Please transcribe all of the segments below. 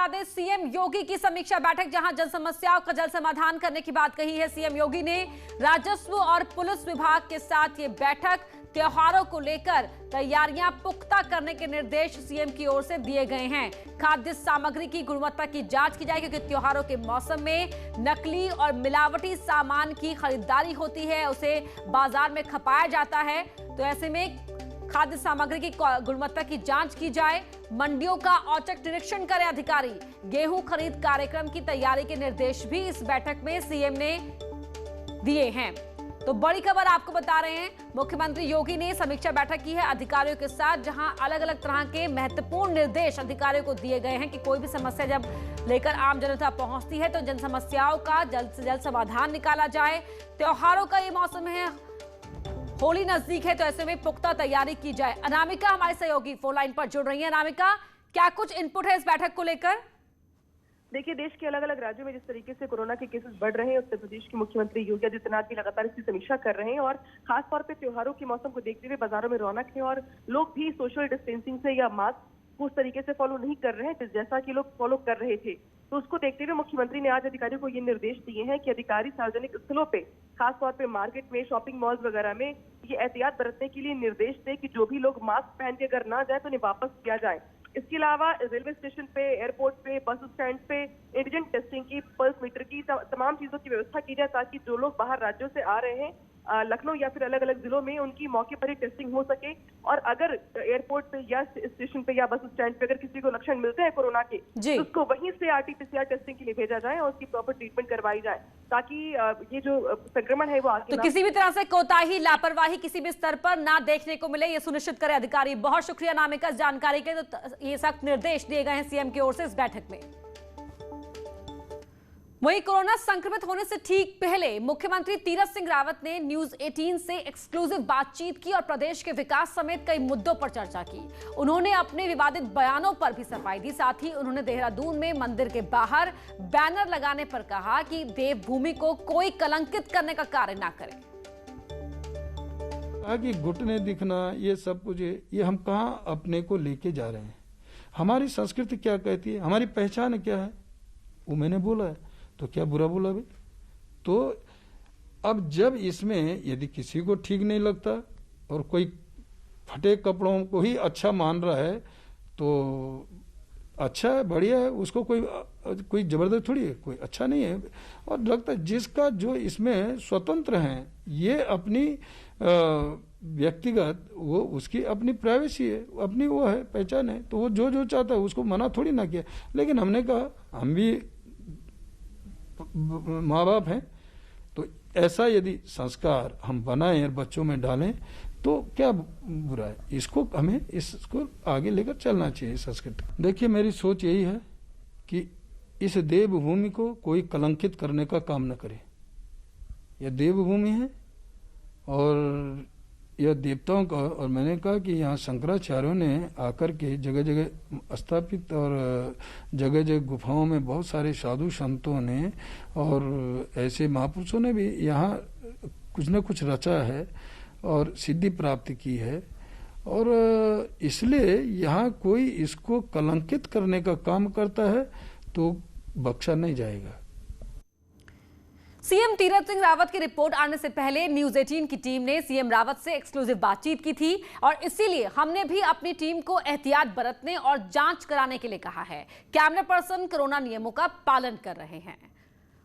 CM योगी की समीक्षा बैठक, जहां जन समस्याओं का जल्द समाधान करने की बात कही है। सीएम योगी ने राजस्व और पुलिस विभाग के साथ ये बैठक, त्योहारों को लेकर तैयारियां पुख्ता करने के निर्देश सीएम की ओर से दिए गए हैं। खाद्य सामग्री की गुणवत्ता की जांच की जाए, क्योंकि त्योहारों के मौसम में नकली और मिलावटी सामान की खरीदारी होती है, उसे बाजार में खपाया जाता है। तो ऐसे में खाद्य सामग्री की गुणवत्ता की जांच की जाए। मंडियों का औचक निरीक्षण करें अधिकारी। गेहूं खरीद कार्यक्रम की तैयारी के निर्देश भी इस बैठक में सीएम ने दिए हैं। तो बड़ी खबर आपको बता रहे हैं, मुख्यमंत्री योगी ने समीक्षा बैठक की है अधिकारियों के साथ, जहां अलग अलग तरह के महत्वपूर्ण निर्देश अधिकारियों को दिए गए हैं कि कोई भी समस्या जब लेकर आम जनता पहुंचती है तो जन समस्याओं का जल्द से जल्द समाधान निकाला जाए। त्योहारों का ये मौसम है, होली नजदीक है, तो ऐसे में पुख्ता तैयारी की जाए। अनामिका हमारे सहयोगी फोन लाइन पर जुड़ रही है। अनामिका, क्या कुछ इनपुट है इस बैठक को लेकर? देखिए, देश के अलग अलग राज्यों में जिस तरीके से कोरोना के केसेस बढ़ रहे हैं, उत्तर प्रदेश के मुख्यमंत्री योगी आदित्यनाथ भी लगातार इसकी समीक्षा कर रहे हैं और खासतौर पे त्योहारों के मौसम को देखते हुए बाजारों में रौनक है और लोग भी सोशल डिस्टेंसिंग से या मास्क उस तरीके से फॉलो नहीं कर रहे हैं जैसा कि लोग फॉलो कर रहे थे। तो उसको देखते हुए मुख्यमंत्री ने आज अधिकारियों को ये निर्देश दिए हैं कि अधिकारी सार्वजनिक स्थलों पे, खासतौर पे मार्केट में, शॉपिंग मॉल्स वगैरह में ये एहतियात बरतने के लिए निर्देश दे कि जो भी लोग मास्क पहन के अगर ना जाए तो उन्हें वापस किया जाए। इसके अलावा रेलवे स्टेशन पे, एयरपोर्ट पे, बस स्टैंड पे एंटीजन टेस्टिंग की, पल्स मीटर की, तमाम चीजों की व्यवस्था की जाए, ताकि जो लोग बाहर राज्यों से आ रहे हैं लखनऊ या फिर अलग अलग जिलों में, उनकी मौके पर ही टेस्टिंग हो सके। और अगर एयरपोर्ट पे या स्टेशन पे या बस स्टैंड पे अगर किसी को लक्षण मिलते हैं कोरोना के, तो उसको वहीं से RT-PCR टेस्टिंग के लिए भेजा जाए और उसकी प्रॉपर ट्रीटमेंट करवाई जाए, ताकि ये जो संक्रमण है वो आगे तो किसी भी तरह से कोताही, लापरवाही किसी भी स्तर पर ना देखने को मिले, ये सुनिश्चित करे अधिकारी। बहुत शुक्रिया अनामिका इस जानकारी के। तो ये सख्त निर्देश दिए गए हैं सीएम की ओर से इस बैठक में। वहीं कोरोना संक्रमित होने से ठीक पहले मुख्यमंत्री तीरथ सिंह रावत ने न्यूज 18 से एक्सक्लूसिव बातचीत की और प्रदेश के विकास समेत कई मुद्दों पर चर्चा की। उन्होंने अपने विवादित बयानों पर भी सफाई दी। साथ ही उन्होंने देहरादून में मंदिर के बाहर बैनर लगाने पर कहा कि देवभूमि को कोई कलंकित करने का कार्य ना करे। कि घुटने दिखना, ये सब कुछ, ये हम कहाँ अपने को लेके जा रहे हैं? हमारी संस्कृति क्या कहती है, हमारी पहचान क्या है, वो मैंने बोला है, तो क्या बुरा बोला भाई? तो अब जब इसमें यदि किसी को ठीक नहीं लगता और कोई फटे कपड़ों को ही अच्छा मान रहा है, तो अच्छा है, बढ़िया है, उसको कोई जबरदस्त थोड़ी है, कोई अच्छा नहीं है। और लगता है जिसका जो इसमें स्वतंत्र है, ये अपनी व्यक्तिगत, वो उसकी अपनी प्राइवेसी है, अपनी वो है, पहचान है, तो वो जो चाहता है उसको मना थोड़ी ना किया। लेकिन हमने कहा हम भी माँ बाप हैं, तो ऐसा यदि संस्कार हम बनाएं और बच्चों में डालें तो क्या बुरा है? इसको आगे लेकर चलना चाहिए संस्कृति। देखिए, मेरी सोच यही है कि इस देवभूमि को कोई कलंकित करने का काम न करे। यह देवभूमि है और यह देवताओं का, और मैंने कहा कि यहाँ शंकराचार्यों ने आकर के जगह जगह स्थापित और जगह जगह गुफाओं में बहुत सारे साधु संतों ने और ऐसे महापुरुषों ने भी यहाँ कुछ न कुछ रचा है और सिद्धि प्राप्त की है, और इसलिए यहाँ कोई इसको कलंकित करने का काम करता है तो बख्शा नहीं जाएगा। सीएम तीरथ सिंह रावत की रिपोर्ट आने से पहले न्यूज 18 की टीम ने सीएम रावत से एक्सक्लूसिव बातचीत की थी और इसीलिए हमने भी अपनी टीम को एहतियात बरतने और जांच कराने के लिए कहा है। कैमरा पर्सन कोरोना नियमों का पालन कर रहे हैं।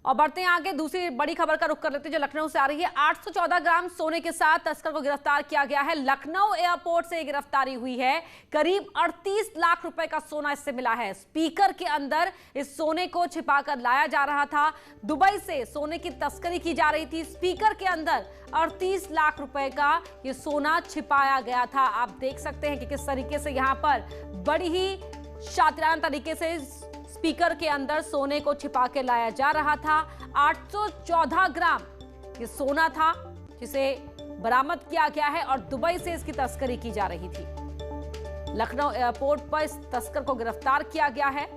और बढ़ते हैं आगे, दूसरी बड़ी खबर का रुख कर लेते हैं जो लखनऊ से आ रही है। 814 ग्राम सोने के साथ तस्कर को गिरफ्तार किया गया है। लखनऊ एयरपोर्ट से गिरफ्तारी हुई है। करीब 38 लाख रुपए का सोना इससे मिला है। स्पीकर के अंदर इस सोने को छिपाकर लाया जा रहा था। दुबई से सोने की तस्करी की जा रही थी। स्पीकर के अंदर 38 लाख रुपए का ये सोना छिपाया गया था। आप देख सकते हैं कि किस तरीके से यहाँ पर बड़ी ही शातिराना तरीके से स्पीकर के अंदर सोने को छिपा के लाया जा रहा था। 814 ग्राम ये सोना था जिसे बरामद किया गया है और दुबई से इसकी तस्करी की जा रही थी। लखनऊ एयरपोर्ट पर इस तस्कर को गिरफ्तार किया गया है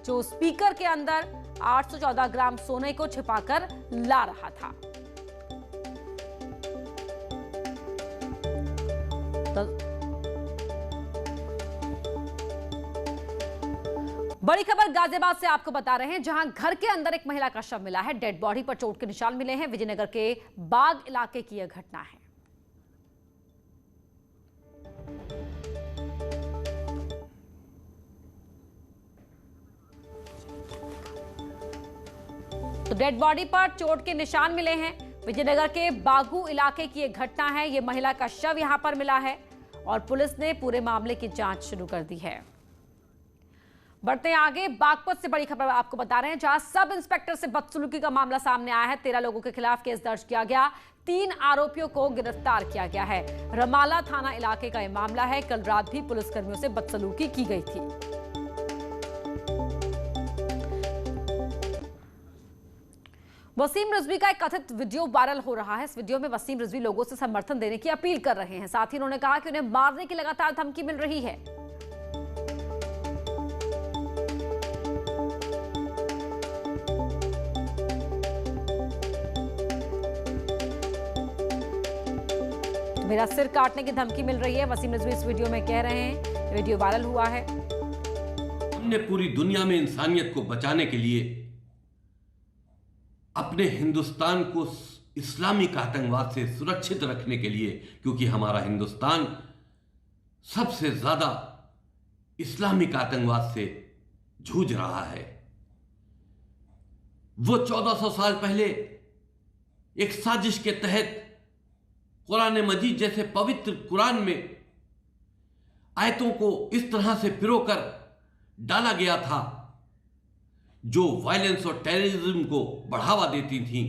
जो स्पीकर के अंदर 814 ग्राम सोने को छिपाकर ला रहा था। बड़ी खबर गाजियाबाद से आपको बता रहे हैं, जहां घर के अंदर एक महिला का शव मिला है। डेड बॉडी पर चोट के निशान मिले हैं। विजयनगर के बाग इलाके की यह घटना है। तो डेड बॉडी पर चोट के निशान मिले हैं। विजयनगर के बागू इलाके की यह घटना है। यह महिला का शव यहां पर मिला है और पुलिस ने पूरे मामले की जांच शुरू कर दी है। बढ़ते हैं आगे, बागपत से बड़ी खबर आपको बता रहे हैं, जहां सब इंस्पेक्टर से बदसलूकी का मामला सामने आया है। 13 लोगों के खिलाफ केस दर्ज किया गया। 3 आरोपियों को गिरफ्तार किया गया है। रमाला थाना इलाके का यह मामला है। कल रात भी पुलिसकर्मियों से बदसलूकी की गई थी। वसीम रिजवी का एक कथित वीडियो वायरल हो रहा है। इस वीडियो में वसीम रिजवी लोगों से समर्थन देने की अपील कर रहे हैं। साथ ही उन्होंने कहा कि उन्हें मारने की लगातार धमकी मिल रही है। मेरा सिर काटने की धमकी मिल रही है, वसीम रिजवी इस वीडियो में कह रहे हैं। वीडियो वायरल हुआ है। हमने पूरी दुनिया में इंसानियत को बचाने के लिए अपने हिंदुस्तान को इस्लामिक आतंकवाद से सुरक्षित रखने के लिए, क्योंकि हमारा हिंदुस्तान सबसे ज्यादा इस्लामिक आतंकवाद से जूझ रहा है। वो 1400 साल पहले एक साजिश के तहत कुरान मजीद जैसे पवित्र कुरान में आयतों को इस तरह से पिरोकर डाला गया था जो वायलेंस और टेररिज्म को बढ़ावा देती थी।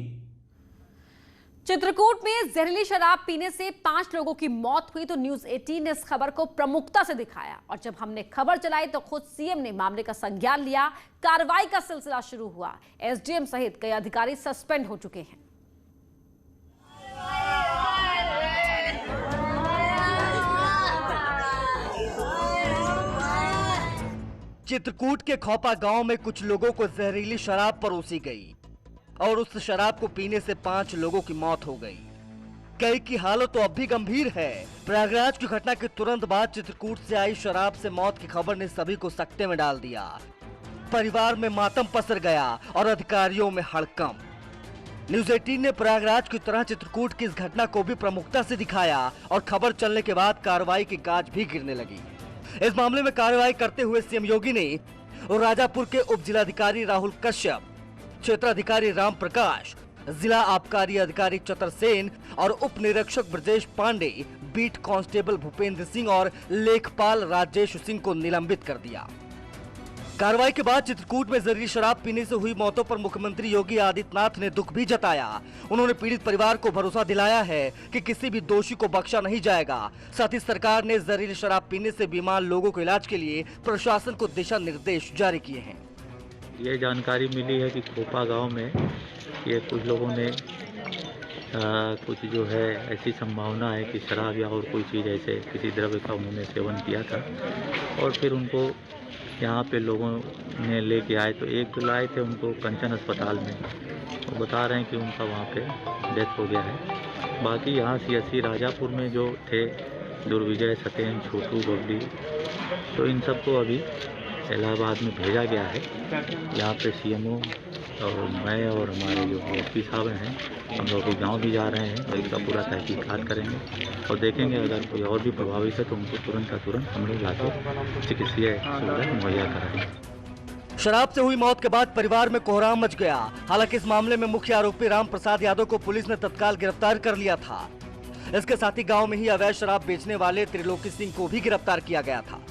चित्रकूट में जहरीली शराब पीने से 5 लोगों की मौत हुई तो न्यूज 18 ने इस खबर को प्रमुखता से दिखाया और जब हमने खबर चलाई तो खुद सीएम ने मामले का संज्ञान लिया। कार्रवाई का सिलसिला शुरू हुआ। एसडीएम सहित कई अधिकारी सस्पेंड हो चुके हैं। चित्रकूट के खोपा गांव में कुछ लोगों को जहरीली शराब परोसी गई और उस शराब को पीने से 5 लोगों की मौत हो गई। कई की हालत तो अब भी गंभीर है। प्रयागराज की घटना के तुरंत बाद चित्रकूट से आई शराब से मौत की खबर ने सभी को सकते में डाल दिया। परिवार में मातम पसर गया और अधिकारियों में हड़कंप। न्यूज 18 ने प्रयागराज की तरह चित्रकूट की इस घटना को भी प्रमुखता से दिखाया और खबर चलने के बाद कार्रवाई की गाज भी गिरने लगी। इस मामले में कार्रवाई करते हुए सीएम योगी ने राजापुर के उप जिलाधिकारी राहुल कश्यप, क्षेत्राधिकारी राम प्रकाश, जिला आबकारी अधिकारी चतर सेन और उप निरीक्षक ब्रजेश पांडे, बीट कांस्टेबल भूपेंद्र सिंह और लेखपाल राजेश सिंह को निलंबित कर दिया। कार्रवाई के बाद चित्रकूट में जहरीली शराब पीने से हुई मौतों पर मुख्यमंत्री योगी आदित्यनाथ ने दुख भी जताया। उन्होंने पीड़ित परिवार को भरोसा दिलाया है कि किसी भी दोषी को बख्शा नहीं जाएगा। साथ ही सरकार ने जहरीली शराब पीने से बीमार लोगों के इलाज के लिए प्रशासन को दिशा निर्देश जारी किए हैं। ये जानकारी मिली है कि खोपा गांव में ये कुछ लोगों ने कुछ जो है ऐसी संभावना है कि शराब या और कोई चीज़ ऐसे किसी द्रव्य का उन्होंने सेवन किया था और फिर उनको यहाँ पे लोगों ने लेके आए तो एक जो लाए थे उनको कंचन अस्पताल में, वो बता रहे हैं कि उनका वहाँ पे डेथ हो गया है। बाकी यहाँ सीएससी राजापुर में जो थे दुर्विजय, सत्येन, छोटू, बबली, तो इन सबको अभी इलाहाबाद में भेजा गया है। यहाँ पे सीएमओ और मैं और हमारे जो एसपी साहब हैं हम लोग गांव भी जा रहे हैं और इसका पूरा तहकीकात करेंगे और देखेंगे अगर कोई और भी प्रभावित है तो उनको तुरंत का तुरंत हम लोग जाकर चिकित्सीय सुविधा मुहैया कराएंगे। शराब से हुई मौत के बाद परिवार में कोहराम मच गया। हालांकि इस मामले में मुख्य आरोपी राम प्रसाद यादव को पुलिस ने तत्काल गिरफ्तार कर लिया था। इसके साथ ही गाँव में ही अवैध शराब बेचने वाले त्रिलोकी सिंह को भी गिरफ्तार किया गया था।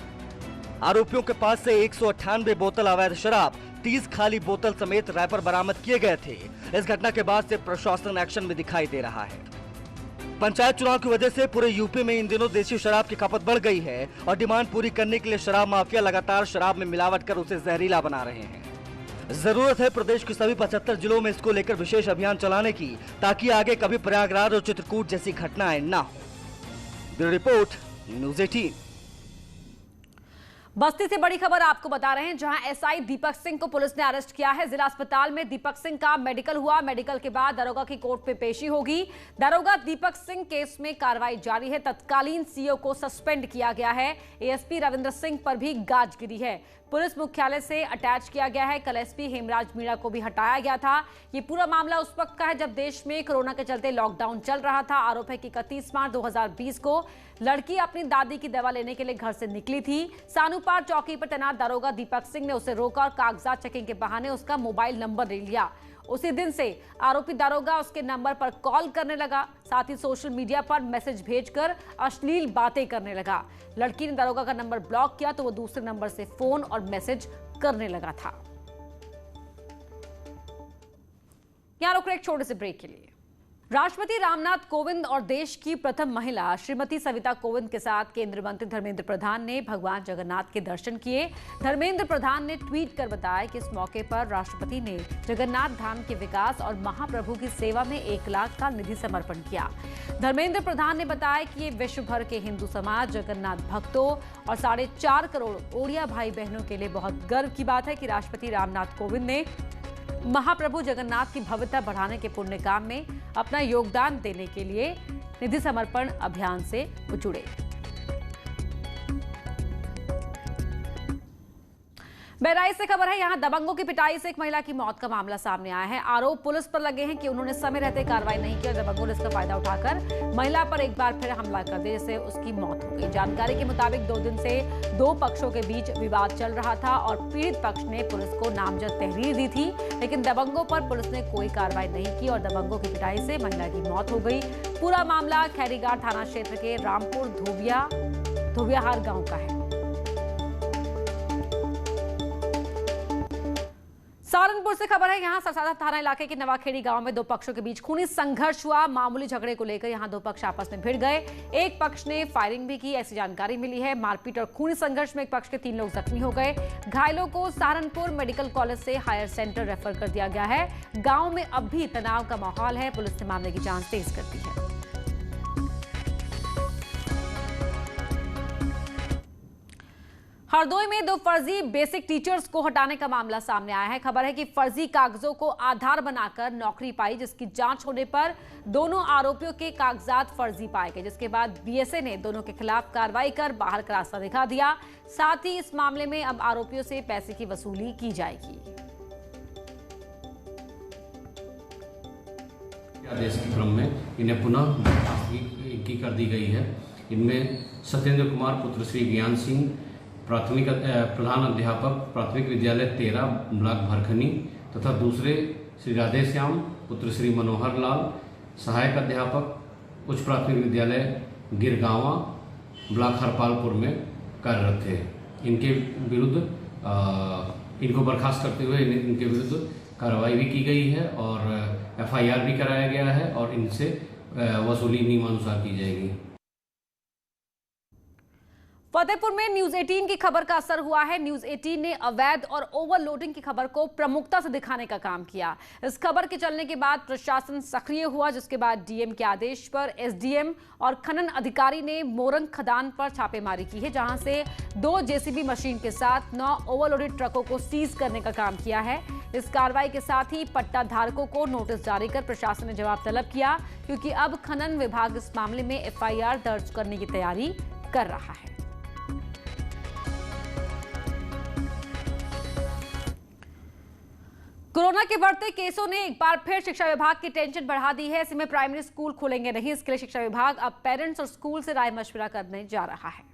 आरोपियों के पास से 198 बोतल अवैध शराब, 30 खाली बोतल समेत रैपर बरामद किए गए थे। इस घटना के बाद से प्रशासन एक्शन में दिखाई दे रहा है। पंचायत चुनाव की वजह से पूरे यूपी में इन दिनों देसी शराब की खपत बढ़ गई है और डिमांड पूरी करने के लिए शराब माफिया लगातार शराब में मिलावट कर उसे जहरीला बना रहे हैं। जरूरत है प्रदेश के सभी 75 जिलों में इसको लेकर विशेष अभियान चलाने की, ताकि आगे कभी प्रयागराज और चित्रकूट जैसी घटनाएं न हो। Bureau report, news 18। बस्ती से बड़ी खबर आपको बता रहे हैं, जहां एसआई दीपक सिंह को पुलिस ने अरेस्ट किया है। जिला अस्पताल में दीपक सिंह का मेडिकल हुआ। मेडिकल के बाद दरोगा की कोर्ट में पेशी होगी। दरोगा दीपक सिंह केस में कार्रवाई जारी है। तत्कालीन सीओ को सस्पेंड किया गया है। एएसपी रविंद्र सिंह पर भी गाज गिरी है। पुलिस मुख्यालय से अटैच किया गया है। कल एसपी हेमराज मीणा को भी हटाया गया था। ये पूरा मामला उस वक्त का है जब देश में कोरोना के चलते लॉकडाउन चल रहा था। आरोप है कि 31 मार्च 2020 को लड़की अपनी दादी की दवा लेने के लिए घर से निकली थी। सानूपार चौकी पर तैनात दारोगा दीपक सिंह ने उसे रोका और कागजात चेकिंग के बहाने उसका मोबाइल नंबर ले लिया। उसी दिन से आरोपी दारोगा उसके नंबर पर कॉल करने लगा, साथ ही सोशल मीडिया पर मैसेज भेजकर अश्लील बातें करने लगा। लड़की ने दारोगा का नंबर ब्लॉक किया तो वो दूसरे नंबर से फोन और मैसेज करने लगा था। यहां रुक रहे एक छोटे से ब्रेक के लिए। राष्ट्रपति रामनाथ कोविंद और देश की प्रथम महिला श्रीमती सविता कोविंद के साथ केंद्रीय मंत्री धर्मेंद्र प्रधान ने भगवान जगन्नाथ के दर्शन किए। धर्मेंद्र प्रधान ने ट्वीट कर बताया कि इस मौके पर राष्ट्रपति ने जगन्नाथ धाम के विकास और महाप्रभु की सेवा में 1 लाख का निधि समर्पण किया। धर्मेंद्र प्रधान ने बताया कि ये विश्व भर के हिंदू समाज, जगन्नाथ भक्तों और 4.5 करोड़ ओड़िया भाई बहनों के लिए बहुत गर्व की बात है कि राष्ट्रपति रामनाथ कोविंद ने महाप्रभु जगन्नाथ की भव्यता बढ़ाने के पुण्य काम में अपना योगदान देने के लिए निधि समर्पण अभियान से जुड़े। बहराइच से खबर है, यहां दबंगों की पिटाई से एक महिला की मौत का मामला सामने आया है। आरोप पुलिस पर लगे हैं कि उन्होंने समय रहते कार्रवाई नहीं की और दबंगों ने इसका फायदा उठाकर महिला पर एक बार फिर हमला कर दिया, जिससे उसकी मौत हो गई। जानकारी के मुताबिक 2 दिन से 2 पक्षों के बीच विवाद चल रहा था और पीड़ित पक्ष ने पुलिस को नामजद तहरीर दी थी, लेकिन दबंगों पर पुलिस ने कोई कार्रवाई नहीं की और दबंगों की पिटाई से महिला की मौत हो गई। पूरा मामला खैरीघाट थाना क्षेत्र के रामपुर धोबियाहार गाँव का है। सहारनपुर से खबर है, यहां सरसादा थाना इलाके के नवाखेड़ी गांव में 2 पक्षों के बीच खूनी संघर्ष हुआ। मामूली झगड़े को लेकर यहां 2 पक्ष आपस में भिड़ गए। एक पक्ष ने फायरिंग भी की, ऐसी जानकारी मिली है। मारपीट और खूनी संघर्ष में एक पक्ष के 3 लोग जख्मी हो गए। घायलों को सहारनपुर मेडिकल कॉलेज से हायर सेंटर रेफर कर दिया गया है। गांव में अब भी तनाव का माहौल है। पुलिस ने मामले की जांच तेज कर दी है। हरदोई में 2 फर्जी बेसिक टीचर्स को हटाने का मामला सामने आया है। खबर है कि फर्जी कागजों को आधार बनाकर नौकरी पाई, जिसकी जांच होने पर दोनों आरोपियों के कागजात फर्जी पाए गए, जिसके बाद बीएसए ने दोनों के खिलाफ कार्रवाई कर बाहर का रास्ता दिखा दिया। साथ ही इस मामले में अब आरोपियों से पैसे की वसूली की जाएगी। आदेश के क्रम में इन्हें पुनः बर्खास्तगी कर दी गई है। इनमें सत्येंद्र कुमार पुत्र श्री ज्ञान सिंह, प्राथमिक प्रधान अध्यापक प्राथमिक विद्यालय 13 ब्लॉक भरखनी, तथा दूसरे श्री राधेश्याम पुत्र श्री मनोहर लाल, सहायक अध्यापक उच्च प्राथमिक विद्यालय गिरगांवा ब्लॉक हरपालपुर में कार्यरत थे। इनके विरुद्ध इनको बर्खास्त करते हुए इनके विरुद्ध कार्रवाई भी की गई है और एफआईआर भी कराया गया है और इनसे वसूली नियमानुसार की जाएगी। फतेहपुर में न्यूज 18 की खबर का असर हुआ है। न्यूज 18 ने अवैध और ओवरलोडिंग की खबर को प्रमुखता से दिखाने का काम किया। इस खबर के चलने के बाद प्रशासन सक्रिय हुआ, जिसके बाद डीएम के आदेश पर एसडीएम और खनन अधिकारी ने मोरंग खदान पर छापेमारी की है, जहां से 2 जेसीबी मशीन के साथ 9 ओवरलोडेड ट्रकों को सीज करने का काम किया है। इस कार्रवाई के साथ ही पट्टा धारकों को नोटिस जारी कर प्रशासन ने जवाब तलब किया, क्योंकि अब खनन विभाग इस मामले में एफआईआर दर्ज करने की तैयारी कर रहा है। कोरोना के बढ़ते केसों ने एक बार फिर शिक्षा विभाग की टेंशन बढ़ा दी है। ऐसे में प्राइमरी स्कूल खोलेंगे नहीं, इसके लिए शिक्षा विभाग अब पेरेंट्स और स्कूल से राय मशविरा करने जा रहा है।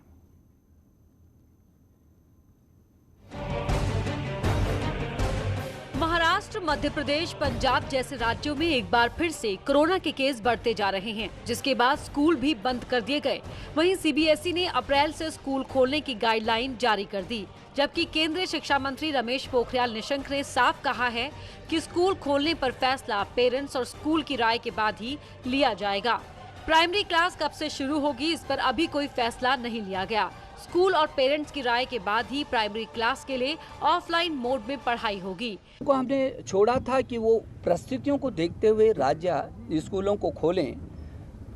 महाराष्ट्र, मध्य प्रदेश, पंजाब जैसे राज्यों में एक बार फिर से कोरोना के केस बढ़ते जा रहे हैं, जिसके बाद स्कूल भी बंद कर दिए गए। वहीं सीबीएसई ने अप्रैल से स्कूल खोलने की गाइडलाइन जारी कर दी, जबकि केंद्रीय शिक्षा मंत्री रमेश पोखरियाल निशंक ने साफ कहा है कि स्कूल खोलने पर फैसला पेरेंट्स और स्कूल की राय के बाद ही लिया जाएगा। प्राइमरी क्लास कब से शुरू होगी, इस पर अभी कोई फैसला नहीं लिया गया। स्कूल और पेरेंट्स की राय के बाद ही प्राइमरी क्लास के लिए ऑफलाइन मोड में पढ़ाई होगी। को हमने छोड़ा था कि वो परिस्थितियों को देखते हुए राज्य स्कूलों को खोलें,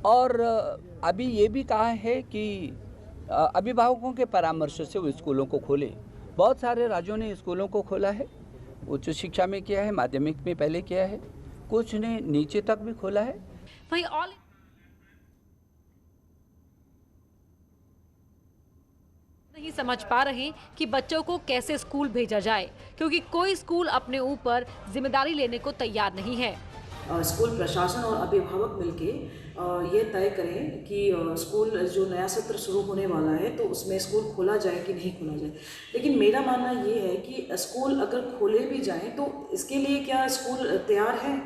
और अभी ये भी कहा है कि अभिभावकों के परामर्श से वो स्कूलों को खोलें। बहुत सारे राज्यों ने स्कूलों को खोला है, उच्च शिक्षा में किया है, माध्यमिक में पहले किया है, कुछ ने नीचे तक भी खोला है। वहीं ऑल नहीं समझ पा रहे कि बच्चों को कैसे स्कूल भेजा जाए, क्योंकि कोई स्कूल अपने ऊपर जिम्मेदारी लेने को तैयार नहीं है। स्कूल प्रशासन और अभिभावक मिलके ये तय करें कि स्कूल जो नया सत्र शुरू होने वाला है तो उसमें स्कूल खोला जाए कि नहीं खोला जाए। लेकिन मेरा मानना ये है कि स्कूल अगर खोले भी जाएं तो इसके लिए क्या स्कूल तैयार है,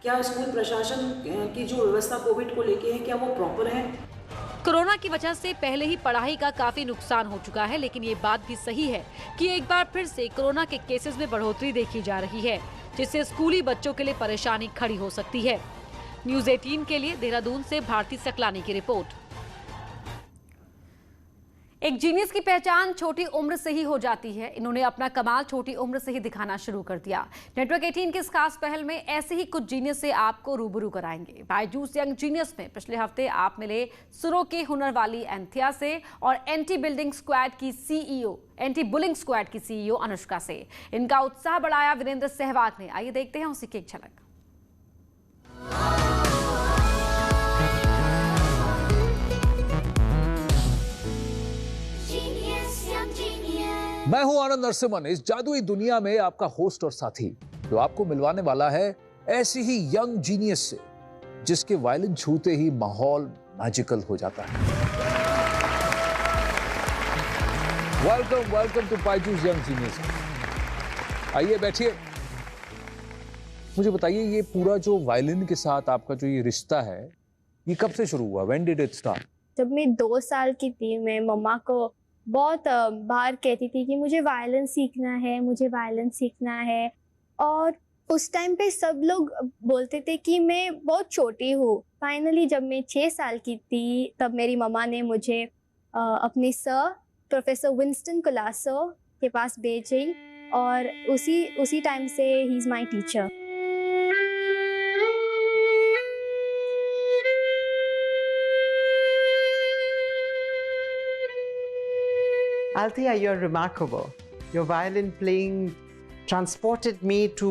क्या स्कूल प्रशासन की जो व्यवस्था कोविड को लेके है क्या वो प्रॉपर है। कोरोना की वजह से पहले ही पढ़ाई का काफी नुकसान हो चुका है, लेकिन ये बात भी सही है कि एक बार फिर से कोरोना के केसेस में बढ़ोतरी देखी जा रही है, जिससे स्कूली बच्चों के लिए परेशानी खड़ी हो सकती है। न्यूज़ 18 के लिए देहरादून से भारती सकलानी की रिपोर्ट। एक जीनियस की पहचान छोटी उम्र से ही हो जाती है। इन्होंने अपना कमाल छोटी उम्र से ही दिखाना शुरू कर दिया। नेटवर्क 18 की इस खास पहल में ऐसे ही कुछ जीनियस से आपको रूबरू कराएंगे। बायजूस यंग जीनियस में पिछले हफ्ते आप मिले सुरों के हुनर वाली एंथिया से और एंटी बुलिंग स्क्वाड की सीईओ अनुष्का से। इनका उत्साह बढ़ाया वीरेंद्र सहवाग ने। आइए देखते हैं उसी की एक झलक। मैं हूं आनंद नरसिम्हन, इस जादुई दुनिया में आपका होस्ट और साथी, जो आपको मिलवाने वाला है ऐसी ही यंग जीनियस से जिसके वायलिन छूते ही माहौल मैजिकल हो जाता है। Welcome to Byju's young genius. आइए बैठिए। मुझे बताइए, ये पूरा जो वायलिन के साथ आपका जो ये रिश्ता है, ये कब से शुरू हुआ? When did it start? जब मैं 2 साल की थी, मैं मम्मा को बहुत बार कहती थी कि मुझे वायलिन सीखना है और उस टाइम पे सब लोग बोलते थे कि मैं बहुत छोटी हूँ। फाइनली जब मैं 6 साल की थी तब मेरी मम्मा ने मुझे अपने सर प्रोफेसर विंस्टन कोलासो के पास भेजी और उसी टाइम से he is my teacher. Althea, you're remarkable. Your violin playing transported me to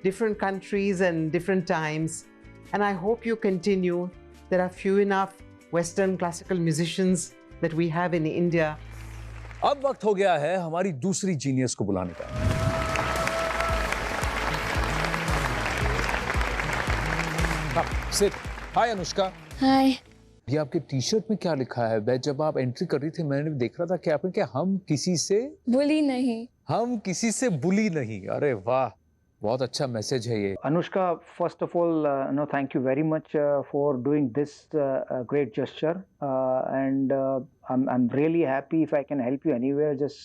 different countries and different times, and I hope you continue. There are few enough Western classical musicians that we have in India. अब वक्त हो गया है हमारी दूसरी genius को बुलाने का। सिट। हाय अनुष्का। हाय। ये आपके टी शर्ट में क्या लिखा है? मैं जब आप एंट्री कर रही थी मैंने देख रहा था कि आपने क्या हम किसी से बुली नहीं। अरे वाह, बहुत अच्छा मैसेज है ये। Anushka, first of all, thank you very much for doing this great gesture, and I'm really happy if I can help you anywhere. Just